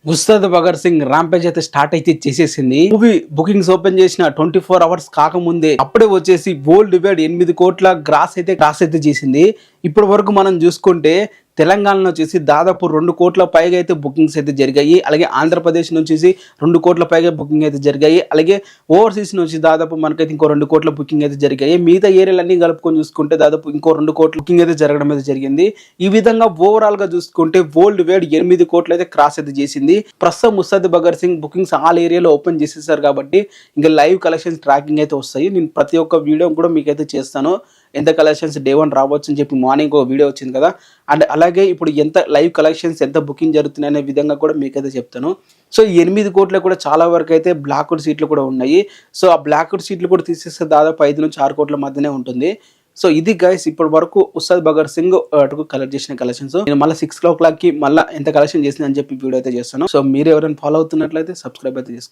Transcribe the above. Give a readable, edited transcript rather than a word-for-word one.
Ustaad Bhagat Singh rampage అయితే start అయితే చేసేసింది. మూవీ బుకింగ్స్ ఓపెన్ చేసిన 24 అవర్స్ కాకముందే అప్పుడే వచ్చేసి వరల్డ్ వైడ్ 8 కోట్ల గ్రాస్ అయితే చేసింది. ఇప్పటి వరకు మనం చూసుకుంటే తెలంగాణలో వచ్చేసి దాదాపు 2 కోట్ల పైగా అయితే బుకింగ్స్ అయితే జరిగాయి. అలాగే ఆంధ్రప్రదేశ్ నుంచి 2 కోట్ల పైగా బుకింగ్ అయితే జరిగాయి. అలాగే ఓవర్సీస్ నుంచి దాదాపు మనకైతే ఇంకో 2 కోట్ల బుకింగ్ అయితే జరిగాయి. మిగతా ఏరియాలన్నీ కలుపుకొని చూసుకుంటే దాదాపు ఇంకో 2 కోట్ల బుకింగ్ అయితే జరగడం అయితే జరిగింది. ఈ విధంగా ఓవరాల్ గా చూసుకుంటే వరల్డ్ వైడ్ 8 కోట్లు అయితే క్రాస్ అయితే చేసింది. ప్రస్తుతం ఉస్తాద్ భగత్ సింగ్ బుకింగ్స్ ఆల్ ఏరియాలో ఓపెన్ చేసేసారు కాబట్టి ఇంకా లైవ్ కలెక్షన్స్ ట్రాకింగ్ అయితే వస్తాయి. నేను ప్రతి ఒక్క వీడియో కూడా మీకైతే చేస్తాను. ఎంత కలెక్షన్స్ డే 1 రావచ్చు అని చెప్పి మార్నింగ్ ఒక వీడియో వచ్చింది కదా, అండ్ అలాగే ఇప్పుడు ఎంత లైవ్ కలెక్షన్స్ ఎంత బుకింగ్ జరుగుతున్నాయి అనే విధంగా కూడా మీకైతే చెప్తాను. సో 8 కోట్ల కూడా చాలా వరకు అయితే బ్లాక్వుడ్ సీట్లు కూడా ఉన్నాయి. సో ఆ బ్లాక్వుడ్ సీట్లు కూడా తీసేస్తే దాదాపు 5 నుంచి 6 కోట్ల మధ్యనే ఉంటుంది. సో ఇది గైస్ ఇప్పటి వరకు ఉస్తాద్ భగత్ సింగ్ కలెక్ట్ చేసిన కలెక్షన్స్. నేను మళ్ళీ 6 o'clock కి మళ్ళీ ఎంత కలెక్షన్ చేసింది అని చెప్పి వీడియో అయితే చేస్తాను. సో మీరు ఎవరైనా ఫాలో అవుతున్నట్లయితే సబ్స్క్రైబ్ అయితే చేసుకోండి.